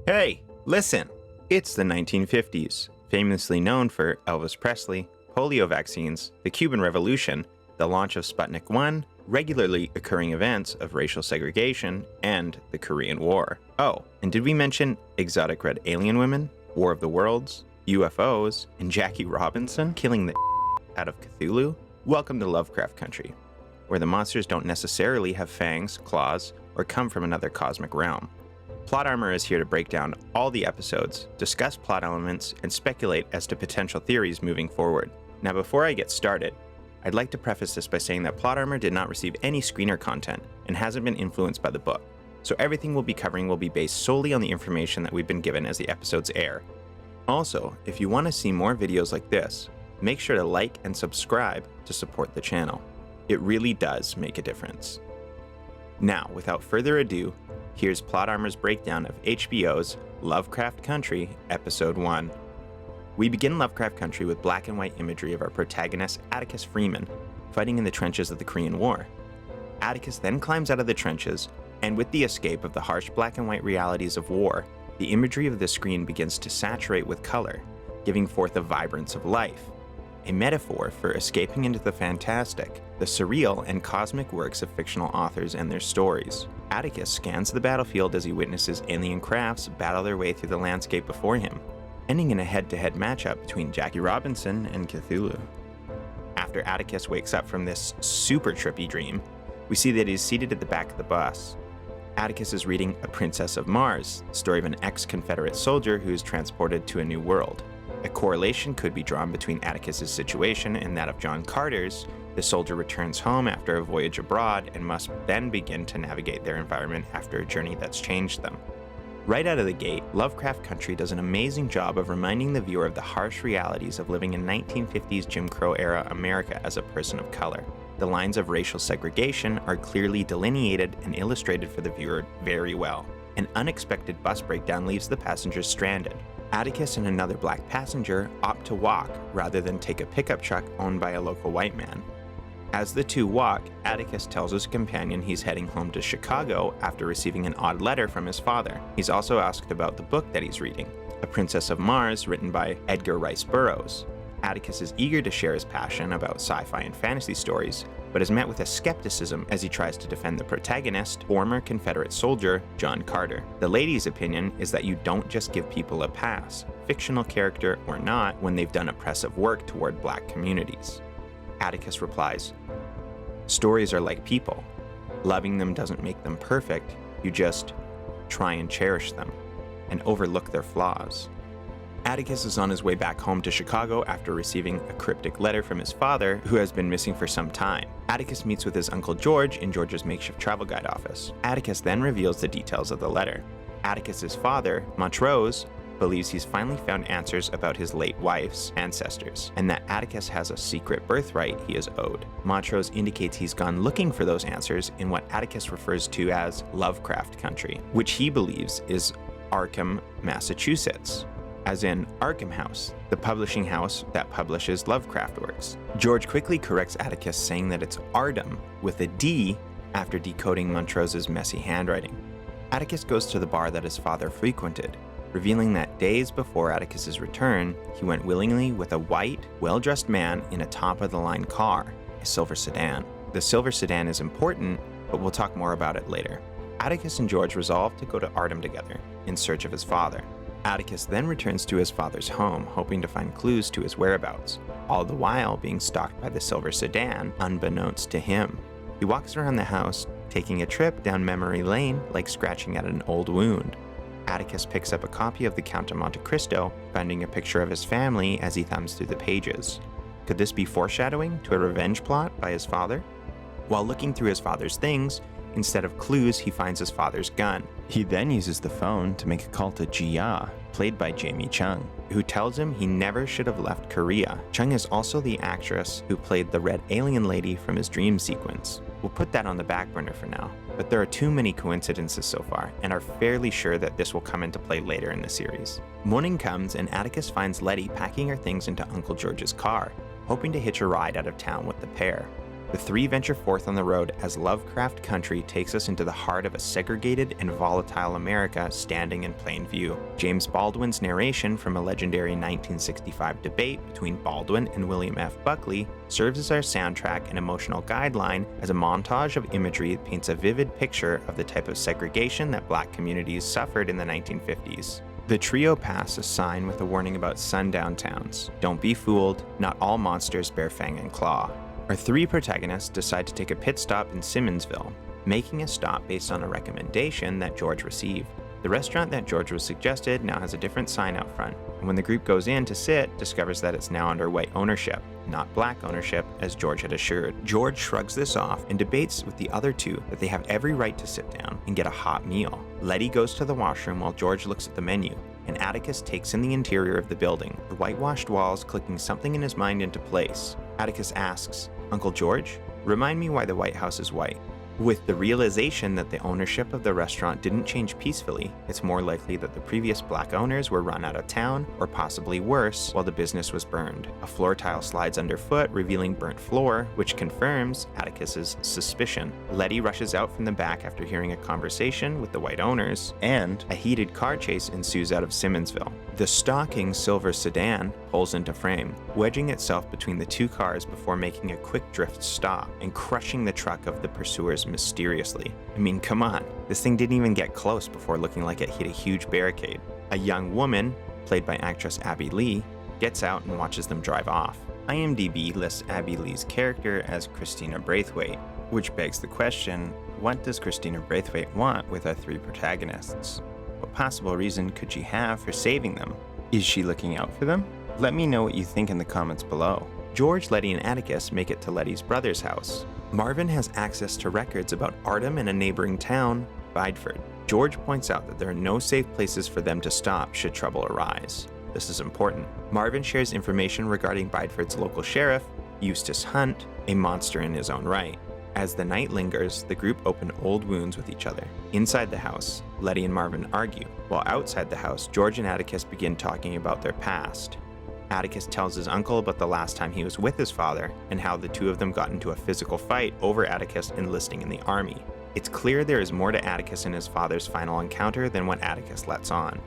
Hey, listen! It's the 1950s, famously known for Elvis Presley, polio vaccines, the Cuban Revolution, the launch of Sputnik 1, regularly occurring events of racial segregation, and the Korean War. Oh, and did we mention exotic red alien women, War of the Worlds, UFOs, and Jackie Robinson killing the out of Cthulhu? Welcome to Lovecraft Country, where the monsters don't necessarily have fangs, claws, or come from another cosmic realm. Plot Armor is here to break down all the episodes, discuss plot elements, and speculate as to potential theories moving forward. Now before I get started, I'd like to preface this by saying that Plot Armor did not receive any screener content and hasn't been influenced by the book, so everything we'll be covering will be based solely on the information that we've been given as the episodes air. Also, if you want to see more videos like this, make sure to like and subscribe to support the channel. It really does make a difference. Now, without further ado, here's Plot Armor's breakdown of HBO's Lovecraft Country, Episode 1. We begin Lovecraft Country with black and white imagery of our protagonist Atticus Freeman, fighting in the trenches of the Korean War. Atticus then climbs out of the trenches, and with the escape of the harsh black and white realities of war, the imagery of the screen begins to saturate with color, giving forth a vibrance of life, a metaphor for escaping into the fantastic, the surreal, and cosmic works of fictional authors and their stories. Atticus scans the battlefield as he witnesses alien crafts battle their way through the landscape before him, ending in a head-to-head matchup between Jackie Robinson and Cthulhu. After Atticus wakes up from this super trippy dream, we see that he's seated at the back of the bus. Atticus is reading A Princess of Mars, the story of an ex-Confederate soldier who is transported to a new world. A correlation could be drawn between Atticus's situation and that of John Carter's. The soldier returns home after a voyage abroad and must then begin to navigate their environment after a journey that's changed them. Right out of the gate, Lovecraft Country does an amazing job of reminding the viewer of the harsh realities of living in 1950s Jim Crow-era America as a person of color. The lines of racial segregation are clearly delineated and illustrated for the viewer very well. An unexpected bus breakdown leaves the passengers stranded. Atticus and another black passenger opt to walk rather than take a pickup truck owned by a local white man. As the two walk, Atticus tells his companion he's heading home to Chicago after receiving an odd letter from his father. He's also asked about the book that he's reading, A Princess of Mars, written by Edgar Rice Burroughs. Atticus is eager to share his passion about sci-fi and fantasy stories, but is met with a skepticism as he tries to defend the protagonist, former Confederate soldier John Carter. The lady's opinion is that you don't just give people a pass, fictional character or not, when they've done oppressive work toward black communities. Atticus replies, "Stories are like people. Loving them doesn't make them perfect, you just try and cherish them, and overlook their flaws." Atticus is on his way back home to Chicago after receiving a cryptic letter from his father, who has been missing for some time. Atticus meets with his Uncle George in George's makeshift travel guide office. Atticus then reveals the details of the letter. Atticus's father, Montrose, believes he's finally found answers about his late wife's ancestors, and that Atticus has a secret birthright he is owed. Montrose indicates he's gone looking for those answers in what Atticus refers to as Lovecraft Country, which he believes is Arkham, Massachusetts, as in Arkham House, the publishing house that publishes Lovecraft works. George quickly corrects Atticus, saying that it's Ardham with a D after decoding Montrose's messy handwriting. Atticus goes to the bar that his father frequented, revealing that days before Atticus's return, he went willingly with a white, well-dressed man in a top-of-the-line car, a silver sedan. The silver sedan is important, but we'll talk more about it later. Atticus and George resolve to go to Ardham together, in search of his father. Atticus then returns to his father's home, hoping to find clues to his whereabouts, all the while being stalked by the silver sedan, unbeknownst to him. He walks around the house, taking a trip down memory lane like scratching at an old wound. Atticus picks up a copy of the Count of Monte Cristo, finding a picture of his family as he thumbs through the pages. Could this be foreshadowing to a revenge plot by his father? While looking through his father's things, instead of clues, he finds his father's gun. He then uses the phone to make a call to Jia, played by Jamie Chung, who tells him he never should have left Korea. Chung is also the actress who played the red alien lady from his dream sequence. We'll put that on the back burner for now, but there are too many coincidences so far, and are fairly sure that this will come into play later in the series. Morning comes and Atticus finds Letty packing her things into Uncle George's car, hoping to hitch a ride out of town with the pair. The three venture forth on the road as Lovecraft Country takes us into the heart of a segregated and volatile America standing in plain view. James Baldwin's narration from a legendary 1965 debate between Baldwin and William F. Buckley serves as our soundtrack and emotional guideline as a montage of imagery that paints a vivid picture of the type of segregation that Black communities suffered in the 1950s. The trio pass a sign with a warning about sundown towns. Don't be fooled, not all monsters bear fang and claw. Our three protagonists decide to take a pit stop in Simmonsville, making a stop based on a recommendation that George received. The restaurant that George was suggested now has a different sign out front, and when the group goes in to sit, discovers that it's now under white ownership, not Black ownership, as George had assured. George shrugs this off and debates with the other two that they have every right to sit down and get a hot meal. Letty goes to the washroom while George looks at the menu, and Atticus takes in the interior of the building, the whitewashed walls clicking something in his mind into place. Atticus asks, "Uncle George, remind me why the White House is white." With the realization that the ownership of the restaurant didn't change peacefully, it's more likely that the previous Black owners were run out of town, or possibly worse, while the business was burned. A floor tile slides underfoot, revealing burnt floor, which confirms Atticus's suspicion. Letty rushes out from the back after hearing a conversation with the white owners, and a heated car chase ensues out of Simmonsville. The stalking silver sedan pulls into frame, wedging itself between the two cars before making a quick drift stop and crushing the truck of the pursuers mysteriously. I mean, come on, this thing didn't even get close before looking like it hit a huge barricade. A young woman, played by actress Abby Lee, gets out and watches them drive off. IMDb lists Abby Lee's character as Christina Braithwaite, which begs the question, what does Christina Braithwaite want with our three protagonists? What possible reason could she have for saving them? Is she looking out for them? Let me know what you think in the comments below. George, Letty, and Atticus make it to Letty's brother's house. Marvin has access to records about Artem and a neighboring town, Bideford. George points out that there are no safe places for them to stop should trouble arise. This is important. Marvin shares information regarding Bideford's local sheriff, Eustace Hunt, a monster in his own right. As the night lingers, the group open old wounds with each other. Inside the house, Letty and Marvin argue, while outside the house, George and Atticus begin talking about their past. Atticus tells his uncle about the last time he was with his father and how the two of them got into a physical fight over Atticus enlisting in the army. It's clear there is more to Atticus and his father's final encounter than what Atticus lets on.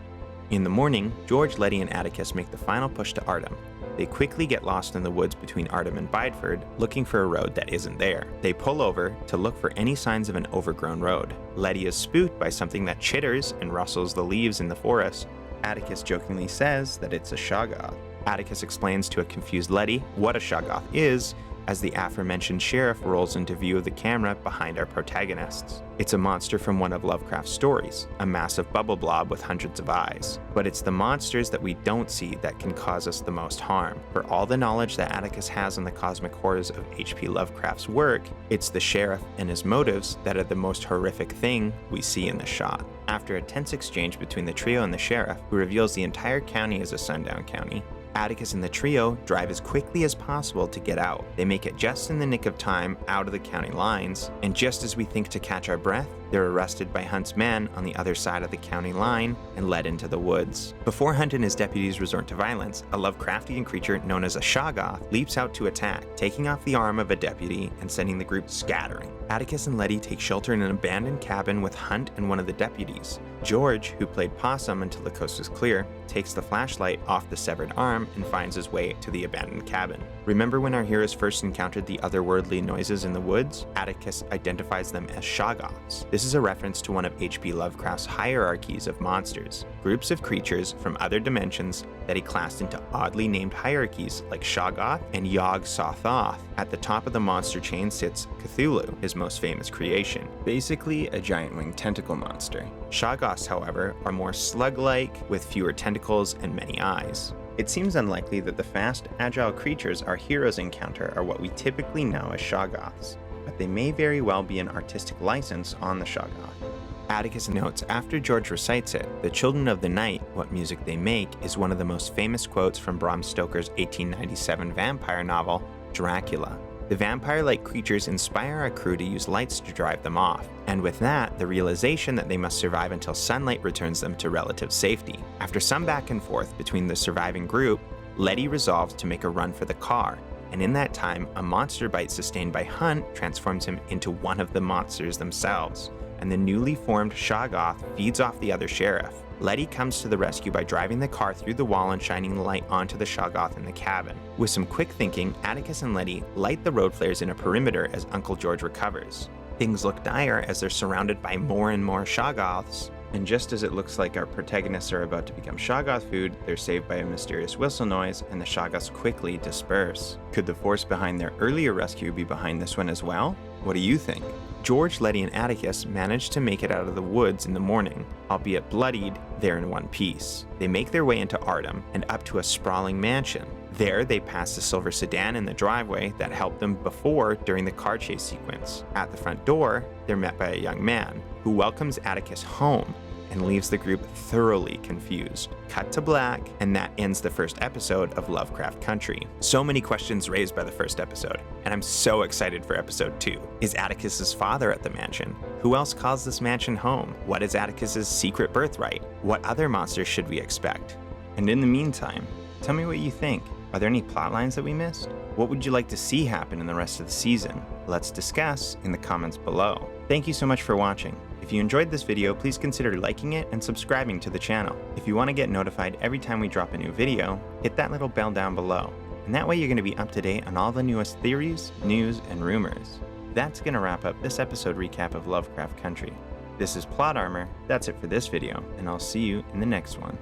In the morning, George, Letty, and Atticus make the final push to Artem. They quickly get lost in the woods between Artem and Bideford, looking for a road that isn't there. They pull over to look for any signs of an overgrown road. Letty is spooked by something that chitters and rustles the leaves in the forest. Atticus jokingly says that it's a shoggoth. Atticus explains to a confused Letty what a shoggoth is, as the aforementioned sheriff rolls into view of the camera behind our protagonists. It's a monster from one of Lovecraft's stories, a massive bubble blob with hundreds of eyes. But it's the monsters that we don't see that can cause us the most harm. For all the knowledge that Atticus has on the cosmic horrors of H.P. Lovecraft's work, it's the sheriff and his motives that are the most horrific thing we see in the shot. After a tense exchange between the trio and the sheriff, who reveals the entire county is a sundown county, Atticus and the trio drive as quickly as possible to get out. They make it just in the nick of time out of the county lines, and just as we think to catch our breath, they're arrested by Hunt's men on the other side of the county line and led into the woods. Before Hunt and his deputies resort to violence, a Lovecraftian creature known as a shoggoth leaps out to attack, taking off the arm of a deputy and sending the group scattering. Atticus and Letty take shelter in an abandoned cabin with Hunt and one of the deputies. George, who played Possum until the coast was clear, takes the flashlight off the severed arm and finds his way to the abandoned cabin. Remember when our heroes first encountered the otherworldly noises in the woods? Atticus identifies them as shoggoths. This is a reference to one of H.P. Lovecraft's hierarchies of monsters, groups of creatures from other dimensions that he classed into oddly named hierarchies like Shoggoth and Yog-Sothoth. At the top of the monster chain sits Cthulhu, his most famous creation, basically a giant winged tentacle monster. Shoggoths, however, are more slug-like, with fewer tentacles and many eyes. It seems unlikely that the fast, agile creatures our heroes encounter are what we typically know as Shoggoths, but they may very well be an artistic license on the Shoggoth. Atticus notes after George recites it, "The children of the night, what music they make," is one of the most famous quotes from Bram Stoker's 1897 vampire novel, Dracula. The vampire-like creatures inspire our crew to use lights to drive them off, and with that, the realization that they must survive until sunlight returns them to relative safety. After some back and forth between the surviving group, Letty resolves to make a run for the car, and in that time, a monster bite sustained by Hunt transforms him into one of the monsters themselves, and the newly formed Shoggoth feeds off the other sheriff. Letty comes to the rescue by driving the car through the wall and shining the light onto the Shoggoth in the cabin. With some quick thinking, Atticus and Letty light the road flares in a perimeter as Uncle George recovers. Things look dire as they're surrounded by more and more Shoggoths, and just as it looks like our protagonists are about to become Shoggoth food, they're saved by a mysterious whistle noise, and the Shoggoths quickly disperse. Could the force behind their earlier rescue be behind this one as well? What do you think? George, Letty, and Atticus manage to make it out of the woods in the morning. Albeit bloodied, they're in one piece. They make their way into Artem and up to a sprawling mansion. There, they pass the silver sedan in the driveway that helped them before during the car chase sequence. At the front door, they're met by a young man who welcomes Atticus home and leaves the group thoroughly confused. Cut to black, and that ends the first episode of Lovecraft Country. So many questions raised by the first episode, and I'm so excited for episode 2. Is Atticus's father at the mansion? Who else calls this mansion home? What is Atticus's secret birthright? What other monsters should we expect? And in the meantime, tell me what you think. Are there any plot lines that we missed? What would you like to see happen in the rest of the season? Let's discuss in the comments below. Thank you so much for watching. If you enjoyed this video, please consider liking it and subscribing to the channel. If you want to get notified every time we drop a new video, hit that little bell down below. And that way you're going to be up to date on all the newest theories, news, and rumors. That's going to wrap up this episode recap of Lovecraft Country. This is Plot Armor, that's it for this video, and I'll see you in the next one.